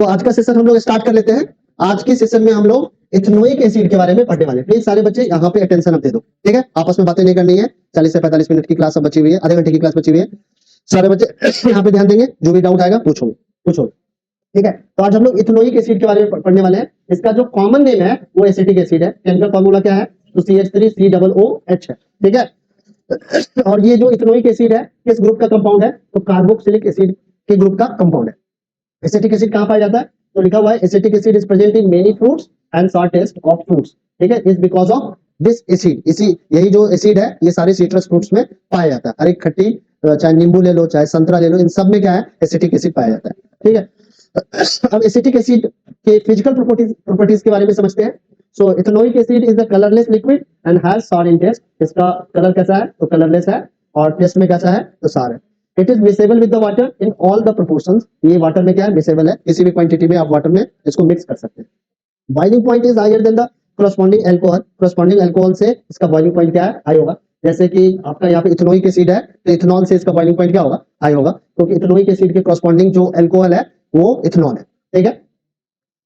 तो आज का सेशन हम लोग स्टार्ट कर लेते हैं। आज के सेशन में हम लोग इथेनोइक एसिड के बारे में पढ़ने वाले हैं। प्लीज सारे बच्चे यहाँ पे अटेंशन अब दे दो, ठीक है। आपस में बातें नहीं करनी है। 40 से 45 मिनट की क्लास अब बची हुई है, आधे घंटे की क्लास बची हुई है। सारे बच्चे यहाँ पे ध्यान देंगे, जो भी डाउट आएगा पूछो पूछो, ठीक है। तो आज हम लोग इथेनोइक एसिड के बारे में पढ़ने वाले हैं। इसका जो कॉमन नेम है वो एसिटिक एसिड है। केमिकल फॉर्मूला क्या है? तो CH3COOH है, ठीक है। और ये जो इथेनोइक एसिड है किस ग्रुप का कंपाउंड है? तो कार्बोक्सिलिक एसिड के ग्रुप का कंपाउंड है। एसिटिक एसिड कहां पाया जाता है? तो लिखा हुआ है acetic acid is present in many fruits and shortest of fruits, ठीक है। Is because of this acid, इसी यही जो एसिड है ये सारे सिट्रस फ्रूट्स में पाया जाता है। हर एक खट्टी, चाहे नींबू ले लो चाहे संतरा ले लो, इन सब में क्या है? एसिटिक एसिड पाया जाता है, ठीक है। अब एसिटिक एसिड के फिजिकल प्रॉपर्टीज के बारे में समझते हैं। So ethanoic acid is the colourless liquid and has sour in test. इसका कलर कैसा है? तो कलरलेस है, और टेस्ट में कैसा है? तो सार है। It is miscible with the water in all the proportions. ये वाटर में क्या है? मिक्सेबल है, किसी भी क्वांटिटी में आप वाटर में इसको मिक्स कर सकते हैं। Boiling point is higher than the corresponding alcohol. corresponding alcohol से इसका बॉइलिंग पॉइंट क्या है? हाई होगा। जैसे कि आपका यहाँ पे इथेनोइक एसिड है तो इथेनॉल से इसका बॉइलिंग पॉइंट क्या होगा? हाई होगा, क्योंकि इथेनोइक एसिड के corresponding जो अल्कोहल है वो इथेनॉल है, ठीक है।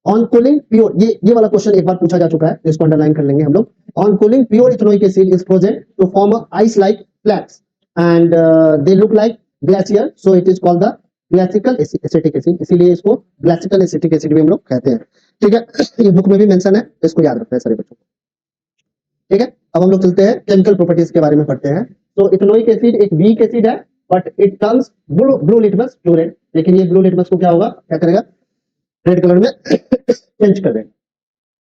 ऑन कूलिंग प्योर, ये वाला क्वेश्चन एक बार पूछा जा चुका है, इसको अंडरलाइन कर लेंगे हम लोग। On cooling pure ethanoic acid is frozen to form ice like flakes and they look like glacier, so it is called the glacial acetic acid. इसीलिए इसको ग्लासिकल एसिटिक एसिड भी हम लोग कहते हैं, ठीक है। ये बुक में भी मेंशन है, इसको याद रखना है सारे बच्चों को, ठीक है। अब हम लोग चलते हैं केमिकल प्रॉपर्टीज के बारे में पढ़ते हैं। तो इथेनोइक एसिड एक वीक एसिड है, but it turns blue litmus floret. लेकिन ये ब्लू लिटमस को क्या होगा? क्या करेगा? रेड कलर में चेंज कर देगा।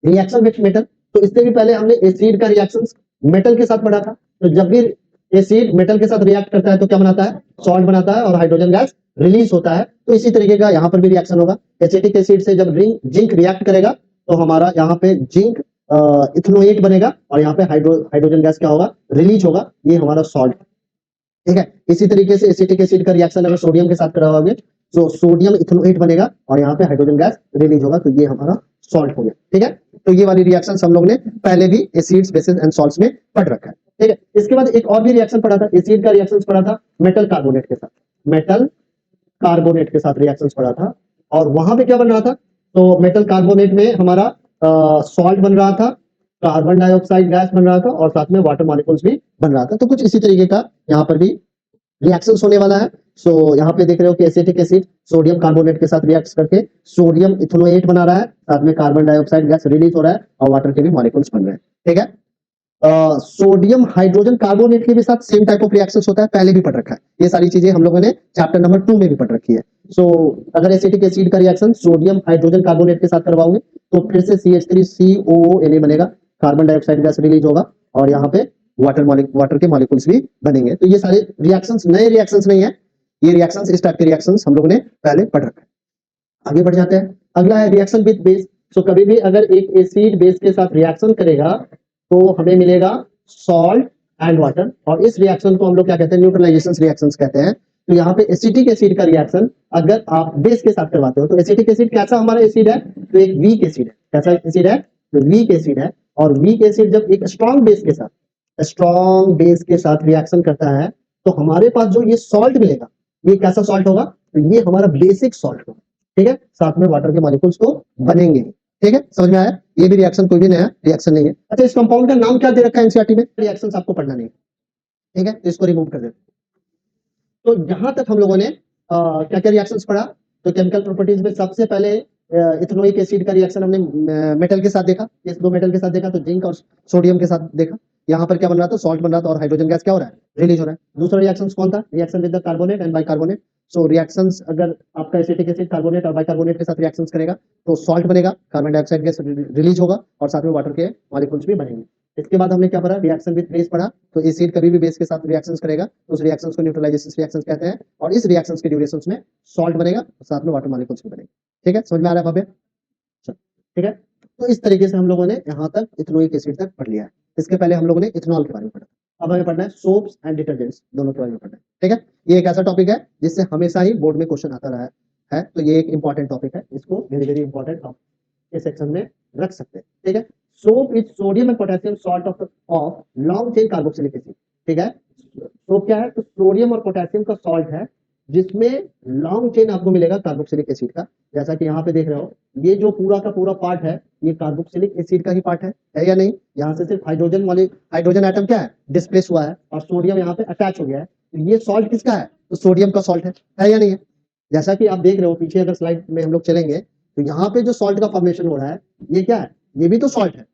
रिएक्शन विथ मेटल, तो इससे भी पहले हमने एसिड का रिएक्शन मेटल के साथ पढ़ा था। तो जब भी एसिड मेटल के साथ रिएक्ट करता है तो क्या बनाता है? सॉल्ट बनाता है और हाइड्रोजन गैस रिलीज होता है। तो इसी तरीके का यहाँ पर भी रिएक्शन होगा। एसिटिक एसिड से जब जिंक रिएक्ट करेगा तो हमारा यहाँ पे जिंक इथेनोएट बनेगा, और यहाँ पे हाइड्रोजन गैस क्या होगा? रिलीज होगा। ये हमारा सॉल्ट, ठीक है। इसी तरीके से एसिटिक एसिड का रिएक्शन अगर सोडियम के साथ कराओगे तो सोडियम इथेनोएट बनेगा, और यहाँ पे हाइड्रोजन गैस रिलीज होगा, तो ये हमारा सॉल्ट हो गया, ठीक है। तो ये वाली रिएक्शन हम लोग ने पहले भी एसिड्स बेसिस एंड सॉल्ट्स में पढ़ रखा है, ठीक है। इसके बाद एक और भी रिएक्शन पढ़ा था, एसिड का रिएक्शन पढ़ा था मेटल कार्बोनेट के साथ। मेटल कार्बोनेट के साथ रिएक्शन पढ़ा था, और वहां पे क्या बन रहा था? तो मेटल कार्बोनेट में हमारा सॉल्ट बन रहा था, कार्बन डाइऑक्साइड गैस बन रहा था, और साथ में वाटर मॉलिक्यूल्स भी बन रहा था। तो कुछ इसी तरीके का यहाँ पर भी रिएक्शन होने वाला है। सो यहाँ पे देख रहे हो कि एसिटिक एसिड सोडियम कार्बोनेट के साथ रिएक्ट करके सोडियम इथेनोएट बना रहा है, साथ में कार्बन डाइऑक्साइड गैस रिलीज हो रहा है, और वाटर के भी मॉलिक्यूल्स बन रहे हैं, ठीक है। सोडियम हाइड्रोजन कार्बोनेट के भी साथ सेम टाइप ऑफ रिएक्शंस होता है, पहले भी पढ़ रखा है। ये सारी चीजें हम लोगों ने चैप्टर नंबर 2 में भी पढ़ रखी है। सो अगर एसिटिक एसिड का रिएक्शन सोडियम हाइड्रोजन कार्बोनेट के साथ करवाओगे तो फिर से CH3COONA बनेगा, कार्बन डाइऑक्साइड गैस रिलीज होगा, और यहाँ पे वाटर के मॉलिक्यूल्स भी बनेंगे। तो ये सारे रिएक्शंस नए रिएक्शंस नहीं है, ये रिएक्शंस इस टाइप के रिएक्शंस हम लोगों ने पहले पढ़ रखा है। आगे बढ़ जाते हैं, अगला है रिएक्शन विद बेस। सो कभी भी अगर एक एसिड बेस के साथ रिएक्शन करेगा तो हमें मिलेगा सॉल्ट एंड वाटर, और इस रिएक्शन को हम लोग क्या कहते हैं? न्यूट्रलाइजेशन रिएक्शंस कहते हैं। तो यहाँ पे एसिटिक एसिड का रिएक्शन अगर आप बेस के साथ करवाते हो तो एसिटिक एसिड कैसा हमारा एसिड है? तो एक वीक एसिड है। कैसा एसिड है? तो वीक एसिड है। और वीक एसिड जब एक स्ट्रॉन्ग बेस के साथ रिएक्शन करता है तो हमारे पास जो ये सॉल्ट मिलेगा, ये कैसा सॉल्ट होगा? तो ये हमारा बेसिक सॉल्ट होगा, ठीक है। साथ में वाटर के मॉलिक्यूल्स तो बनेंगे, ठीक है। समझ में आया? ये भी रिएक्शन कोई भी नया रिएक्शन नहीं है। अच्छा, इस कंपाउंड का नाम क्या दे रखा है एनसीईआरटी में? रिएक्शंस आपको पढ़ना नहीं है, ठीक है, तो इसको रिमूव कर देते। तो यहां तक हम लोगों ने क्या क्या रिएक्शंस पढ़ा? तो केमिकल प्रॉपर्टीज में सबसे पहले इथेनोइक एसिड का रिएक्शन हमने मेटल के साथ देखा। इस दो मेटल के साथ देखा, तो जिंक और सोडियम के साथ देखा। यहाँ पर क्या बन रहा था? सॉल्ट बन रहा था, और हाइड्रोजन गैस क्या हो रहा है? रिलीज हो रहा है। दूसरा रिएक्शन कौन था? Reaction with the carbonate and bicarbonate. So reactions अगर आपका एसिटिक एसिड कार्बोनेट और बाइकार्बोनेट के साथ रिएक्शंस करेगा तो सॉल्ट बनेगा, कार्बन डाइऑक्साइड गैस रिलीज होगा, और साथ में वाटर के मॉलिक्यूल्स भी बनेंगे। इसके बाद हमने क्या पढ़ा? रिएक्शन विद बेस पढ़ा। तो एसिड कभी भी बेस के साथ रिएक्शंस करेगा तो उस रिएक्शंस को न्यूट्रलाइजेशन रिएक्शंस कहते हैं, और इस रिएक्शंस के ड्यूरेशंस में सॉल्ट बनेगा और साथ में वाटर मॉलिक्यूल्स भी बनेंगे, ठीक है। समझ में आ रहा है भव्य? ठीक है। तो इस तरीके से हम लोगों ने यहाँ तक इथेनोइक एसिड तक पढ़ लिया है। इसके पहले हम लोगों ने इथेनॉल के बारे में पढ़ा। अब हमें पढ़ना है सोप्स एंड डिटर्जेंट्स, दोनों के बारे में पढ़ना है, ठीक है। ये एक ऐसा टॉपिक है जिससे हमेशा ही बोर्ड में क्वेश्चन आता रहा है, तो ये एक इंपॉर्टेंट टॉपिक है, इसको वेरी वेरी इंपॉर्टेंट इस सेक्शन में रख सकते हैं, ठीक है। Soap is sodium and potassium salt of long chain carboxylic acid, ठीक है। सोप क्या है? तो सोडियम और पोटेशियम का सॉल्ट है, जिसमें लॉन्ग चेन आपको मिलेगा कार्बोक्सिलिक एसिड का। जैसा कि यहाँ पे देख रहे हो, ये जो पूरा का पूरा पार्ट है, ये कार्बोक्सिलिक एसिड का ही पार्ट है या नहीं? यहाँ से सिर्फ हाइड्रोजन वाली हाइड्रोजन एटम क्या है, डिस्प्लेस हुआ है और सोडियम यहाँ पे अटैच हो गया है। तो ये सॉल्ट किसका है? तो सोडियम का सॉल्ट है या नहीं है? जैसा कि आप देख रहे हो पीछे, अगर स्लाइड में हम लोग चलेंगे तो यहाँ पे जो सॉल्ट का फॉर्मेशन हो रहा है, ये क्या है? ये भी तो सॉल्ट है।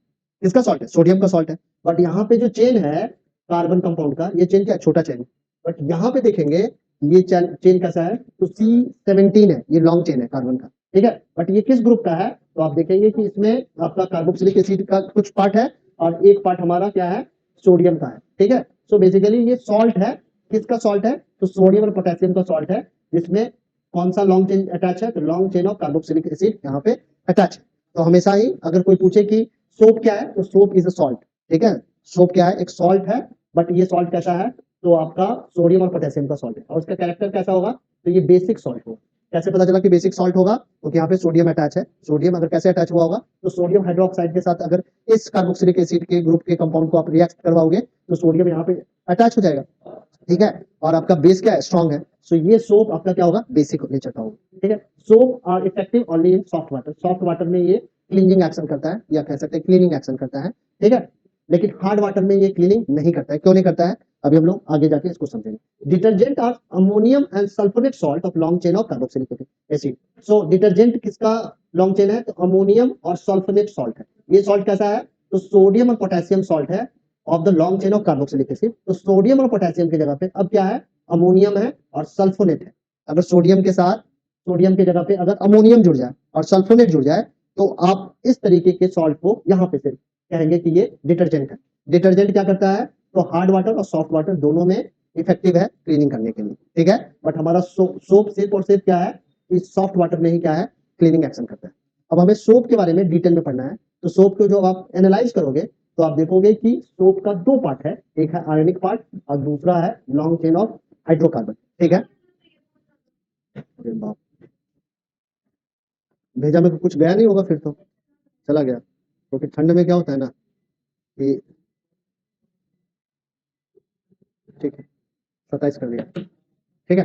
किसका सॉल्ट है? सोडियम का सॉल्ट है। बट यहाँ पे जो चेन है कार्बन कंपाउंड का, ये चेन क्या है? छोटा चेन। बट यहाँ पे देखेंगे ये चेन कैसा है? तो C17 है, ये लॉन्ग चेन है कार्बन का, ठीक है। बट ये किस ग्रुप का है? तो आप देखेंगे कि इसमें आपका कार्बोक्सिलिक एसिड का कुछ पार्ट है और एक पार्ट हमारा क्या है? सोडियम का है, ठीक है। सो बेसिकली ये सॉल्ट है। किसका सॉल्ट है? तो सोडियम और पोटेशियम का सॉल्ट है, जिसमें कौन सा लॉन्ग चेन अटैच है? तो long chain of carboxylic acid यहाँ पे अटैच है। तो हमेशा ही अगर कोई पूछे कि सोप क्या है, तो सोप इज अ सॉल्ट, ठीक है। सोप क्या है? एक सॉल्ट है। बट ये सॉल्ट कैसा है? तो आपका सोडियम और पोटेशियम का सॉल्ट है। और उसका कैरेक्टर कैसा होगा? तो ये बेसिक सॉल्ट होगा। कैसे पता चला कि बेसिक सॉल्ट होगा? क्योंकि यहाँ पे सोडियम अटैच है। सोडियम अगर कैसे अटैच हुआ होगा? तो सोडियम हाइड्रोक्साइड के साथ अगर इस कार्बोक्सिलिक एसिड के ग्रुप के कंपाउंड को आप रिएक्ट करवाओगे तो सोडियम यहाँ पे अटैच हो जाएगा, ठीक है। और आपका बेस क्या है? स्ट्रॉन्ग है। सो ये सोप आपका क्या होगा? बेसिक नेचर का होगा, ठीक है। Soap are effective only in soft water. Soft water में ये क्लीनिंग एक्शन करता है, या कह सकते हैं क्लीनिंग एक्शन करता है, ठीक है। लेकिन हार्ड वाटर में ये क्लीनिंग नहीं करता है। क्यों नहीं करता है? अभी हम लोग आगे जाके इसको समझेंगे। Detergent are ammonium and sulphonate salt of long chain of carboxylic acid. So detergent किसका लॉन्ग चेन है? तो अमोनियम और सल्फोनेट सॉल्ट है। ये सॉल्ट कैसा है? तो सोडियम और पोटेशियम सॉल्ट है of the long chain of carboxylic acid. तो सोडियम और पोटेशियम की जगह पे अब क्या है? अमोनियम है और सल्फोनेट है। अगर सोडियम के साथ, सोडियम की जगह पे अगर अमोनियम जुड़ जाए और सल्फोनेट जुड़ जाए, तो आप इस तरीके के सॉल्ट को यहाँ पे से कहेंगे कि ये डिटर्जेंट है। डिटर्जेंट क्या करता है? तो हार्ड वाटर और सॉफ्ट वाटर दोनों में इफेक्टिव है क्लीनिंग करने के लिए, ठीक है। बट हमारा सोप सिर्फ और सिर्फ क्या है? इस सॉफ्ट वाटर में ही क्या है? क्लीनिंग एक्शन करता है। अब हमें सोप के बारे में डिटेल में पढ़ना है। तो सोप को जो आप एनालाइज करोगे तो आप देखोगे कि सोप का दो पार्ट है, एक है आयनिक पार्ट और दूसरा है लॉन्ग चेन ऑफ हाइड्रोकार्बन, ठीक है। भेजा में कुछ गया नहीं होगा, फिर तो चला गया। क्योंकि ठंड में क्या होता है ना कि, ठीक है, 27 कर दिया, ठीक है।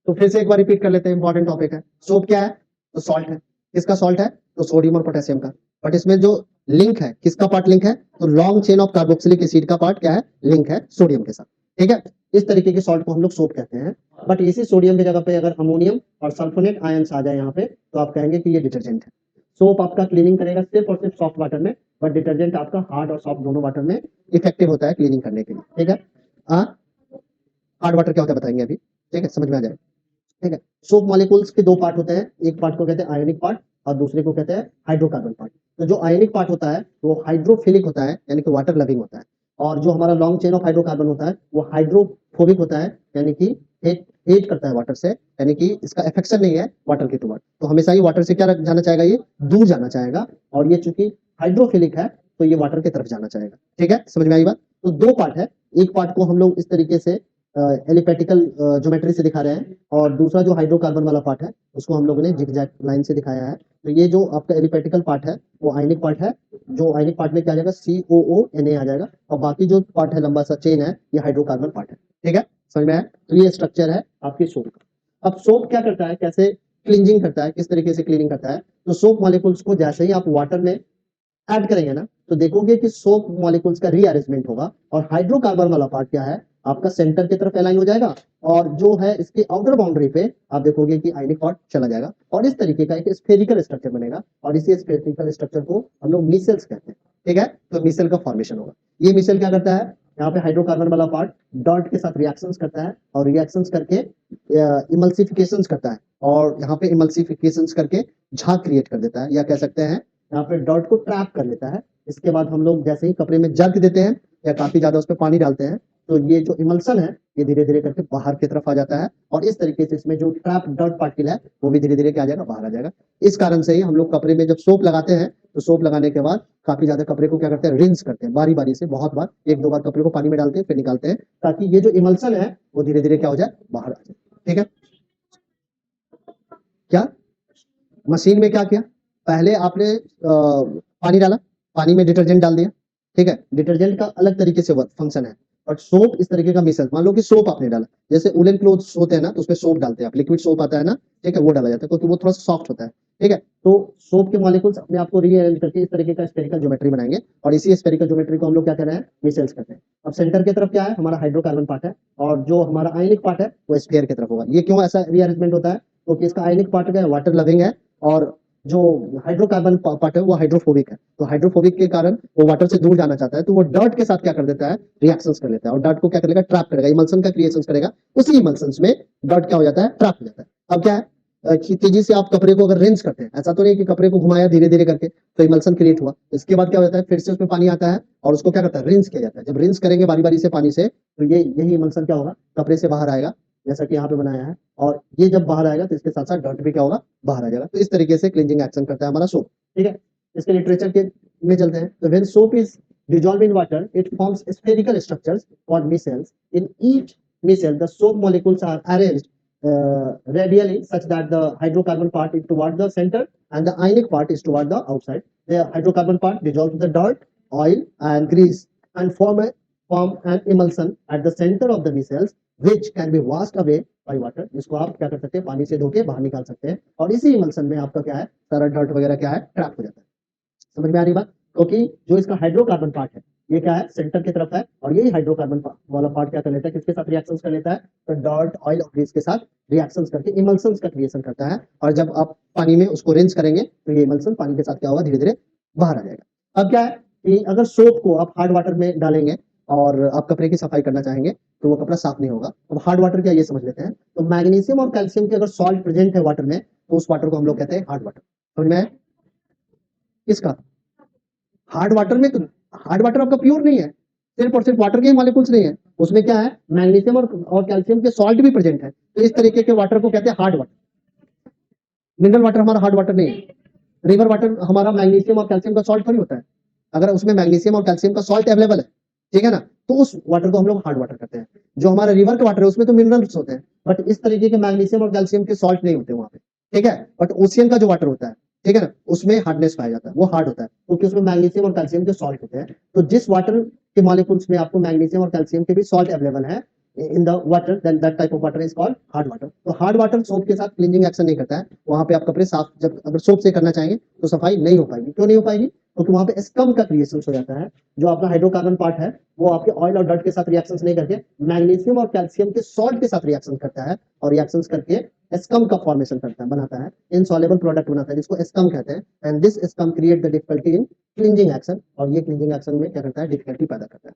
तो फिर से एक बार रिपीट कर लेते हैं, इंपॉर्टेंट टॉपिक है। सोप क्या है? तो सॉल्ट है। किसका सॉल्ट है? तो सोडियम और पोटेशियम का। बट इसमें जो लिंक है, किसका पार्ट लिंक है? तो long chain of carboxylic acid का पार्ट क्या है? लिंक है सोडियम के साथ, ठीक है। इस तरीके के सॉल्ट को हम लोग सोप कहते हैं। बट इसी सोडियम की जगह पे अगर अमोनियम और सल्फोनेट आयंस आ जाए यहाँ पे, तो आप कहेंगे कि ये डिटर्जेंट है। सोप आपका क्लीनिंग करेगा सिर्फ और सिर्फ सॉफ्ट वाटर में, बट डिटर्जेंट आपका हार्ड और सॉफ्ट दोनों वाटर में इफेक्टिव होता है क्लीनिंग करने के लिए, ठीक है। हार्ड वाटर क्या होता है बताएंगे अभी, ठीक है, समझ में आ जाए, ठीक है। सोप मॉलिक्यूल्स के दो पार्ट होते हैं, एक पार्ट को कहते हैं आयनिक पार्ट और दूसरे को कहते हैं हाइड्रोकार्बन पार्ट। तो जो आयनिक पार्ट होता है वो हाइड्रोफिलिक होता है, यानी कि वाटर लविंग होता है। और जो हमारा लॉन्ग चेन ऑफ हाइड्रोकार्बन होता है वो हाइड्रोफोबिक होता है, यानी कि हेट करता है वाटर से, यानी कि इसका अफेक्शन नहीं है वाटर के टुवर्ड। तो हमेशा ही वाटर से क्या जाना चाहेगा? ये दूर जाना चाहेगा। और ये चूंकि हाइड्रोफिलिक है तो ये वाटर की तरफ जाना चाहेगा, ठीक है। समझ में आई बात? तो दो पार्ट है, एक पार्ट को हम लोग इस तरीके से एलिपेटिकल ज्योमेट्री से दिखा रहे हैं, और दूसरा जो हाइड्रोकार्बन वाला पार्ट है उसको हम लोगों ने जिगजैग लाइन से दिखाया है। तो ये जो आपका एलिपेटिकल पार्ट है वो आयनिक पार्ट है। जो आयनिक पार्ट में क्या आ जाएगा? COONA आ जाएगा। और बाकी जो पार्ट है लंबा सा चेन है, ये हाइड्रोकार्बन पार्ट है, ठीक है। समझ में आया? तो ये स्ट्रक्चर है आपकी सोप का। अब सोप क्या करता है, कैसे क्लींजिंग करता है, किस तरीके से क्लीनिंग करता है? तो सोप मॉलिक्यूल्स को जैसे ही आप वाटर में ऐड करेंगे ना, तो देखोगे कि सोप मॉलिक्यूल्स का रीअरेंजमेंट होगा और हाइड्रोकार्बन वाला पार्ट क्या है? आपका सेंटर की तरफ अलाइन हो जाएगा। और जो है इसके आउटर बाउंड्री पे आप देखोगे कि आयनिक पार्ट चला जाएगा और इस तरीके का एक स्फेरिकल स्ट्रक्चर बनेगा। और इसी स्फेरिकल स्ट्रक्चर को हम लोग मिसेल्स कहते हैं, ठीक है। तो मिसेल का फॉर्मेशन होगा। ये मिसेल क्या करता है? यहाँ पे हाइड्रोकार्बन वाला पार्ट डॉट के साथ रिएक्शंस करता है और रिएक्शंस करके इमल्सिफिकेशंस करता है, और यहाँ पे इमल्सिफिकेशंस करके झाग क्रिएट कर देता है, या कह सकते हैं यहाँ पे डॉट को ट्रैप कर लेता है। इसके बाद हम लोग जैसे ही कपड़े में जर्क देते हैं या काफी ज्यादा उस पर पानी डालते हैं, तो ये जो इमल्सन है ये धीरे धीरे करके बाहर की तरफ आ जाता है, और इस तरीके से इसमें जो ट्रैप डॉट पार्टिकल है वो भी धीरे धीरे क्या आ जाएगा? बाहर आ जाएगा। इस कारण से ही हम लोग कपड़े में जब सोप लगाते हैं तो सोप लगाने के बाद काफी ज्यादा कपड़े को क्या करते हैं? रिंस करते हैं बारी बारी से, बहुत बार, एक दो बार कपड़े को पानी में डालते हैं फिर निकालते हैं, ताकि ये जो इमल्सन है वो धीरे धीरे क्या हो जाए? बाहर आ जाए, ठीक है। क्या मशीन में क्या किया? पहले आपने पानी डाला, पानी में डिटर्जेंट डाल दिया, ठीक है। डिटर्जेंट का अलग तरीके से फंक्शन है। बट सोप इस तरीके का मिसल, मान लो कि सोप आपने डाला, जैसे वुलन क्लोथ्स होते हैं ना, तो उसमें सोप डालते हैं आप, लिक्विड सोप आता है ना, ठीक है, वो डाला जाता है क्योंकि वो थोड़ा सा सॉफ्ट होता है, ठीक है। तो सोप के मॉलिक्यूल्स अपने आप को रीअरेंज करके इस तरीके का स्फेरिकल ज्योमेट्री बनाएंगे, और इसी स्फेरिकल ज्योमेट्री को हम लोग क्या कर रहे हैं, मिसेल्स करते हैं। अब सेंटर की तरफ क्या है, हमारा हाइड्रोकार्बन पार्ट है, और जो हमारा आयनिक पार्ट है वो स्फीयर की तरफ होगा। ये क्यों ऐसा रीअरेंजमेंट होता है, क्योंकि इसका आयनिक पार्ट क्या है, वाटर लविंग है, और जो हाइड्रोकार्बन पार्ट है वो हाइड्रोफोबिक है। तो हाइड्रोफोबिक के कारण वो वाटर से दूर जाना चाहता है, तो वो डर्ट के साथ क्या कर देता है, रिएक्शंस कर लेता है, और डर्ट को क्या करेगा, ट्रैप करेगा, इमल्सन का क्रिएशन करेगा। उसी इमल्सन्स में डर्ट क्या हो जाता है, ट्रैप हो जाता है। अब क्या है, तेजी से आप कपड़े को अगर रिंस करते हैं, ऐसा तो नहीं कि कपड़े को घुमाया धीरे धीरे करके तो इमल्सन क्रिएट हुआ, इसके बाद क्या होता है, फिर से उसमें पानी आता है और उसको क्या करता है, रिंस किया जाता है। जब रिंस करेंगे बारी बारी से पानी से, तो ये यही इमल्सन क्या होगा, कपड़े से बाहर आएगा, जैसा कि यहाँ पे बनाया है, और ये जब बाहर आएगा तो इसके साथ साथ डर्ट भी क्या होगा, बाहर आ जाएगा। तो इस तरीके से क्लींजिंग एक्शन करता है हमारा सोप, ठीक है। इसके लिटरेचर के में चलते हैं, तो when soap is dissolved in water, it forms spherical structures called micelles. In each micelle, the soap molecules are arranged radially such that the hydrocarbon part is toward the center and the ionic part is toward the outside. The hydrocarbon part dissolves the dirt, oil, and grease and form an emulsion at the center of the micelles, which can be washed away by water. जिसको आप क्या कर सकते हैं, पानी से धो के बाहर निकाल सकते हैं, और इसी इमल्सन में आपका क्या है, सारा डर्ट वगैरह क्या है, ट्रैप हो जाता है। समझ में आ रही बात, क्योंकि जो इसका हाइड्रोकार्बन पार्ट है ये क्या है, सेंटर की तरफ है, और यही हाइड्रोकार्बन वाला पार्ट क्या कर लेता है, किसके साथ रिएक्शंस कर लेता है, तो डर्ट, ऑयल और ग्रीस के साथ रिएक्शंस करके इमल्सन्स का क्रिएशन करता है। और जब आप पानी में उसको रिंस करेंगे तो ये इमल्सन पानी के साथ क्या होगा, धीरे धीरे बाहर आ जाएगा। अब क्या है कि अगर सोप को आप हार्ड वाटर में डालेंगे और आप कपड़े की सफाई करना चाहेंगे तो वो कपड़ा साफ नहीं होगा। अब हार्ड वाटर क्या, ये समझ लेते हैं। तो मैग्नीशियम और कैल्शियम के अगर सॉल्ट प्रेजेंट है वाटर में, तो उस वाटर को हम लोग कहते हैं हार्ड वाटर। समझ में आया? किसका, हार्ड वाटर में, तो हार्ड वाटर आपका प्योर नहीं है, सिर्फ और सिर्फ वाटर के ही मॉलिक्यूल्स नहीं है, उसमें क्या है, मैग्नीशियम और कैल्शियम के सॉल्ट भी प्रेजेंट है। तो इस तरीके के वाटर को कहते हैं हार्ड वाटर। मिनरल वाटर हमारा हार्ड वाटर नहीं है। रिवर वाटर हमारा मैग्नीशियम और कैल्शियम का सॉल्ट थोड़ी होता है। अगर उसमें मैग्नीशियम और कैल्शियम का सॉल्ट अवेलेबल है, ठीक है ना, तो उस वाटर को हम लोग हार्ड वाटर कहते हैं। जो हमारा रिवर का वाटर है उसमें तो मिनरल्स होते हैं, बट इस तरीके के मैग्नीशियम और कैल्शियम के सॉल्ट नहीं होते वहां पे, ठीक है। बट ओशियन का जो वाटर होता है, ठीक है ना, उसमें हार्डनेस पाया जाता है, वो हार्ड होता है क्योंकि उसमें मैग्नीशियम और कैल्शियम के सॉल्ट होते हैं। तो जिस वाटर के मॉलिक्यूल्स में आपको मैग्नीशियम और कैल्शियम के भी सॉल्ट अवेलेबल है in the water, then that type of water is called hard water. तो हार्ड वाटर सोप के साथ क्लीनिंग एक्शन नहीं करता है, वहां पे आप कपड़े साफ जब अगर सोप से करना चाहेंगे तो सफाई नहीं हो पाएगी। क्यों नहीं हो पाएगी, क्योंकि वहां पे स्कम का क्रिएशन हो जाता है। जो आपका हाइड्रोकार्बन पार्ट है वो आपके ऑयल और डर्ट के साथ रिएक्शंस नहीं करके मैग्नीशियम और कैल्शियम के सॉल्ट के साथ रिएक्शन करता है, और रिएक्शंस करके स्कम का फॉर्मेशन करता है, बनाता है, इनसॉल्युबल प्रोडक्ट बनाता है जिसको स्कम कहते हैं। And this scum create the difficulty in cleansing action, और ये क्लींजिंग एक्शन में क्या करता है, डिफिकल्टी पैदा करता है,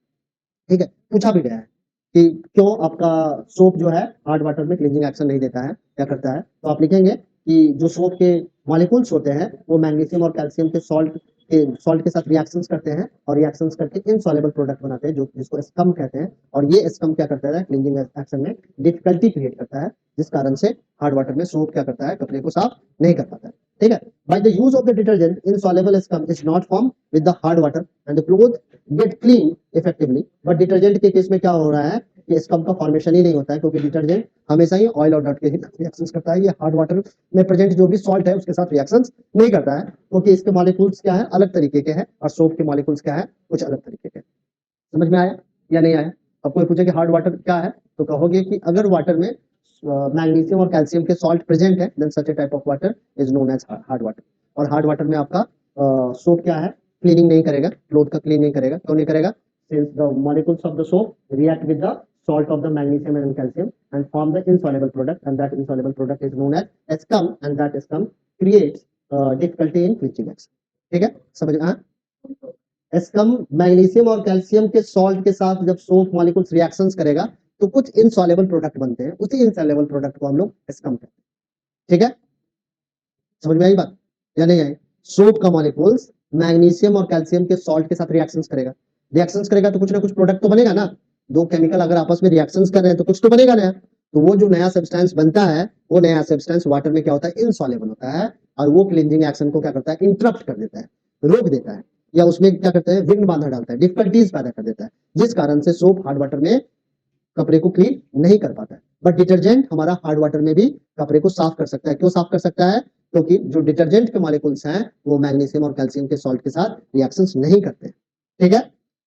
ठीक है। पूछा भी गया है कि क्यों आपका सोप जो है हार्ड वाटर में क्लींजिंग एक्शन नहीं देता है, क्या करता है, तो आप लिखेंगे कि जो सोप के मॉलिक्यूल्स होते हैं वो मैग्नीशियम और कैल्शियम के सॉल्ट के साथ रिएक्शंस करते हैं, और रिएक्शंस करके इनसॉल्युबल प्रोडक्ट बनाते हैं जो जिसको स्कम कहते हैं, और ये स्कम क्या करता है, क्लींजिंग एक्शन में डिफिकल्टी क्रिएट करता है, जिस कारण से हार्ड वाटर में सोप क्या करता है, कपड़े को साफ नहीं कर पाता है, ठीक है। By the use of the detergent insoluble scum is not formed with the hard water and the clothes get clean effectively, but detergent के केस में क्या हो रहा है कि स्कम का फॉर्मेशन ही नहीं होता है, क्योंकि डिटर्जेंट हमेशा ही ऑयल और डर्ट के ही रिएक्शंस करता है। ये हार्ड वाटर में प्रेजेंट जो भी सॉल्ट है उसके साथ रिएक्शंस नहीं करता है, क्योंकि इसके मॉलिक्यूल्स क्या है, अलग तरीके के हैं, और सोप के मॉलिक्यूल्स क्या है, कुछ अलग तरीके के। समझ में आया या नहीं आया? अब कोई पूछे कि हार्ड वाटर क्या है, तो कहोगे कि अगर वाटर में मैग्नीशियम और कैल्शियम के सॉल्ट प्रेजेंट है, then such a type of water is known as hard water. और हार्ड वाटर में आपका सोप क्या है, क्लीनिंग नहीं करेगा, क्लोथ का क्लीन नहीं करेगा। क्यों नहीं करेगा, since the molecules of the soap react with the salt of the magnesium and calcium and form the insoluble product, and that insoluble product is known as scum, and that scum creates difficulty in cleansing action, ठीक है। समझ में आया? Scum magnesium और calcium के salt के साथ जब सोप मॉलिक्यूल्स रिएक्शंस करेगा तो कुछ इनसॉल्युबल प्रोडक्ट बनते हैं, उसी इनसॉल्युबल प्रोडक्ट को हम लोग स्कम कहते हैं, ठीक है। समझ में आई बात या नहीं आई? सोप का मॉलिक्यूल्स मैग्नीशियम और कैल्शियम के सॉल्ट के साथ रिएक्शंस करेगा, रिएक्शंस करेगा तो कुछ ना कुछ प्रोडक्ट तो बनेगा ना। दो केमिकल अगर आपस में रिएक्शंस कर रहे हैं तो कुछ तो बनेगा नया। तो वो जो नया सब्सटेंस बनता है, वो नया सब्सटेंस वाटर में क्या होता है, इनसॉल्युबल होता है, और वो क्लींजिंग एक्शन को क्या करता है, इंटरप्ट कर देता है, रोक देता है, या उसमें क्या करता है, विघ्न बाधा डालता है, डिफिकल्टीज पैदा कर देता है, जिस कारण से सोप हार्ड वाटर में कपड़े को क्लीन नहीं कर पाता है। बट डिटर्जेंट हमारा हार्ड वाटर में भी कपड़े को साफ कर सकता है। क्यों साफ कर सकता है, क्योंकि जो डिटर्जेंट के मॉलिक्यूल्स हैं वो मैग्नीशियम और कैल्शियम के सॉल्ट के साथ रिएक्शंस नहीं करते, ठीक है।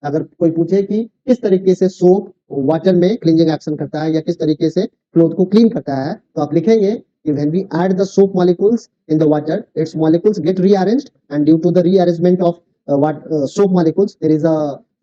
अगर कोई पूछे कि किस तरीके से सोप वाटर में क्लींजिंग एक्शन करता है या किस तरीके से क्लोथ को क्लीन करता है, तो आप लिखेंगे कि when we add the soap molecules in the water, its molecules get rearranged, and due to the rearrangement of soap molecules, there is a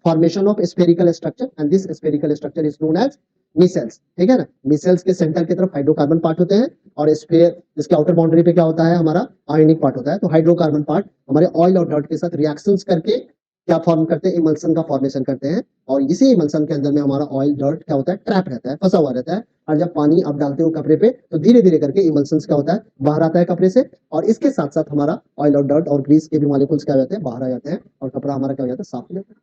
formation of spherical structure, and this spherical structure is known as micelles. ठीक है ना, micelles के centre की तरफ hydrocarbon part होते हैं और sphere इसके आउटर बाउंड्री पे क्या होता है, हमारा आयनिक पार्ट होता है। तो हाइड्रोकार्बन पार्ट हमारे ऑयल और डर्ट के साथ रिएक्शंस करके क्या फॉर्म करते हैं, इमल्सन का फॉर्मेशन करते हैं, और इसी इमल्सन के अंदर में हमारा ऑयल डर्ट क्या होता है, ट्रैप रहता है, फंसा हुआ रहता है। और जब पानी आप डालते हो कपड़े पे तो धीरे धीरे करके इमल्सन क्या होता है, बाहर आता है कपड़े से, और इसके साथ साथ हमारा ऑयल और डर्ट और ग्रीस के भी मॉलिक्यूल्स क्या हो जाते हैं, बाहर आ जाते हैं, और कपड़ा हमारा क्या हो जाता है, साफ हो जाता है।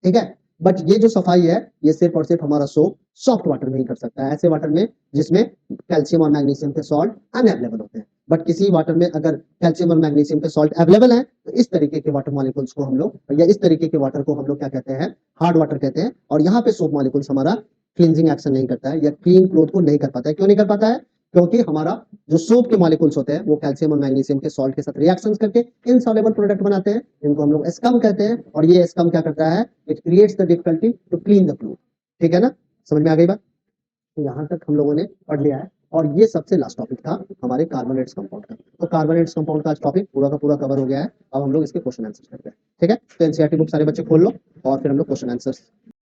ठीक है, बट ये जो सफाई है ये सिर्फ और सिर्फ हमारा सोप सॉफ्ट वाटर में ही कर सकता है, ऐसे वाटर में जिसमें कैल्शियम और मैग्नीशियम के सॉल्ट अनअवेलेबल होते हैं। बट किसी वाटर में अगर कैल्शियम और मैग्नीशियम के सॉल्ट अवेलेबल है तो इस तरीके के वाटर मॉलिक्यूल्स को हम लोग, या इस तरीके के वाटर को हम लोग क्या कहते हैं, हार्ड वाटर कहते हैं। और यहाँ पे सोप मॉलिक्यूल्स हमारा क्लींजिंग एक्शन नहीं करता है या क्लीन क्लोथ को नहीं कर पाता है। क्यों नहीं कर पाता है, क्योंकि हमारा जो सोप के मॉलिक्यूल्स होते हैं वो कैल्शियम और मैग्नीशियम के सॉल्ट के साथ रिएक्शंस करके इनसॉल्युबल प्रोडक्ट बनाते हैं, जिनको हम लोग एस्कम कहते हैं। और ये एस्कम क्या करता है, it creates the difficulty to clean the cloth. ठीक है ना, समझ में आ गई बात। तो यहाँ तक हम लोगों ने पढ़ लिया है, और ये सबसे लास्ट टॉपिक था हमारे कार्बोनेट्स कंपाउंड का। तो कार्बोनेट्स कंपाउंड का आज टॉपिक पूरा का पूरा कवर हो गया है। अब हम लोग इसके क्वेश्चन आंसर करते हैं। ठीक है, तो एनसीईआरटी बुक सारे बच्चे खोल लो और फिर हम लोग क्वेश्चन आंसर